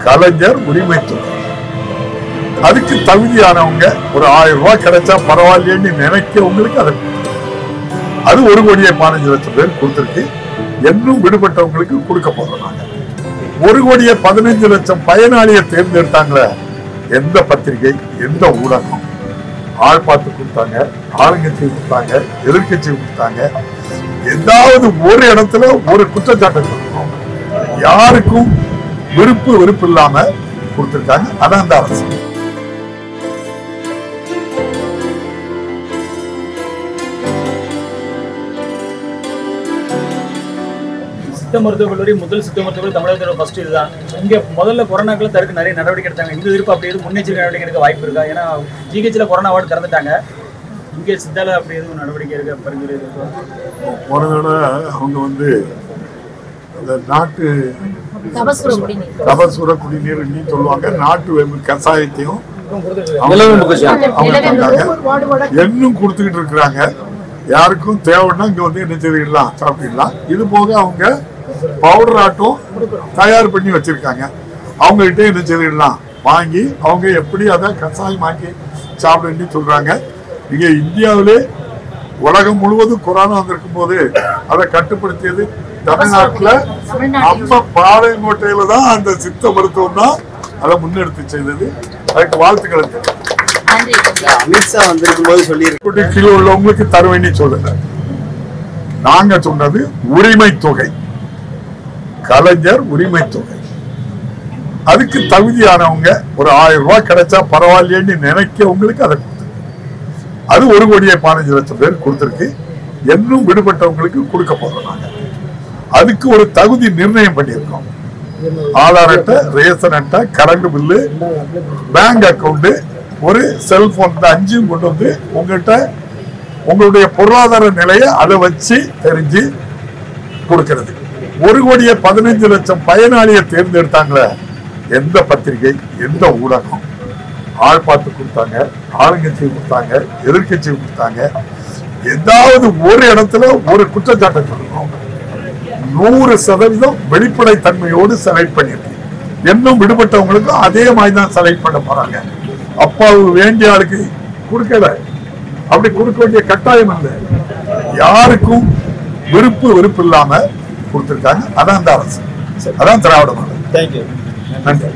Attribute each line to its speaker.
Speaker 1: கலைஞர் உரிமை தொகை. அதுக்கு தகுதியானவங்க ஒரு 1000 ரூபாய் கிடைச்சா பரவாயில்லைன்னு நினைக்கிறவங்களுக்கு அதை அது 1,15,00,000 பேர் கொடுத்திருக்கு. இன்னும் விடுபட்டவங்களுக்கு கொடுக்க போறாங்க. 1,15,00,000 பயனாளியை தேர்ந்தெடுத்தாங்களே, எந்த பத்திரிகை எந்த ஊடகம் ஆள் பார்த்து கொடுத்தாங்க, ஆளுங்கட்சி கொடுத்தாங்க, எதிர்கட்சி கொடுத்தாங்க. ஏதாவது ஒரு இடத்துல ஒரு குற்றச்சாட்டை கொடுக்கணும். யாருக்கும் வெறுப்பு இல்லாம கொடுத்திருக்காங்க. அதான் அந்த அரசு.
Speaker 2: சித்த மருத்துவக் கல்லூரி முதல் சித்த மருத்துவக் கல்லூரி தமிழகத்தோட ஃபர்ஸ்ட் இதுதான். இங்க முதல்ல கொரோனாக்களை தடுக்க நிறைய நடவடிக்கை எடுத்தாங்க. இந்த விருப்பம் அப்படி எதுவும் முன்னெச்சரிக்கை நடவடிக்கை எடுக்க வாய்ப்பு இருக்கா? ஏன்னா ஜிஹெச்ல கொரோனா வார்டு திறந்துட்டாங்க. இங்கே சித்தால அப்படி எதுவும் நடவடிக்கை எடுக்க பரிந்துரை இருக்கா?
Speaker 1: போனதோட அவங்க வந்து அந்த நாட்டு கபசுர குடிநீர் சொல்லுவாங்க. நாட்டு கசாயத்தையும் இன்னும் கொடுத்துக்கிட்டு இருக்கிறாங்க. யாருக்கும் தேவைன்னா இங்க வந்து என்ன செய்திடலாம், சாப்பிடலாம். இது போக அவங்க பவுடர் ஆட்டும் தயார் பண்ணி வச்சிருக்காங்க. அவங்க கிட்ட என்ன செய்திடலாம் வாங்கி அவங்க எப்படி அதை கசாயம் ஆக்கி சாப்பிடுன்னு சொல்றாங்க. இங்க இந்தியாவிலே உலகம் முழுவதும் கொரோனா வந்திருக்கும் போது அதை கட்டுப்படுத்தியது தமிழ்நாட்டுல நம்ம பாளையங்கோட்டையில தான் அந்த சித்த மருத்துவம் தான் அதை முன்னெடுத்து செய்தது. அதுக்கு வாழ்த்துக்கள்.
Speaker 3: அமித்ஷா வந்திருக்கும் போது சொல்லி
Speaker 1: கீழே உள்ளவங்களுக்கு தருவேன்னு சொல்லல. நாங்க சொன்னது உரிமை தொகை, கலைஞர் உரிமை தொகை. அதுக்கு தகுதியானவங்க ஒரு 1000 ரூபாய் கிடைச்சா பரவாயில்லைன்னு நினைக்கிறவங்களுக்கு அதை அது 1,15,00,000 பேர் கொடுத்திருக்கு. இன்னும் விடுபட்டவங்களுக்கு கொடுக்க போறோம். அதுக்கு ஒரு தகுதி நிர்ணயம் பண்ணியிருக்கோம். ஆதார் அட்டை, ரேஷன் அட்டை, கரண்ட் பில்லு, பேங்க் அக்கௌண்ட், ஒரு செல்போன், 5 கொண்டு வந்து உங்ககிட்ட உங்களுடைய பொருளாதார நிலையை அதை வச்சு தெரிஞ்சு கொடுக்கிறது. 1,15,00,000 பயனாளியை தேர்ந்தெடுத்தாங்களே, எந்த பத்திரிகை எந்த ஊடகம் ஆள் பார்த்து கொடுத்தாங்க, ஆளுங்கட்சி கொடுத்தாங்க, எதிர்கட்சி கொடுத்தாங்க. ஏதாவது ஒரு இடத்துல ஒரு குற்றச்சாட்டை சொல்லணும். 100% வெளிப்படைத்தன்மையோடு செலக்ட் பண்ணிருக்கு. இன்னும் விடுபட்டவங்களுக்கும் அதே மாதிரி தான் செலக்ட் பண்ண போறாங்க. அப்பாவு வேண்டிய ஆளுக்கு கொடுக்கல, அப்படி கொடுக்க வேண்டிய கட்டாயம் இல்லை. யாருக்கும் வெறுப்பு இல்லாம கொடுத்திருக்காங்க. அதான் அந்த அரசு. அதான் திராவிட மாடல்.
Speaker 3: தேங்க்யூ.
Speaker 1: நன்றி.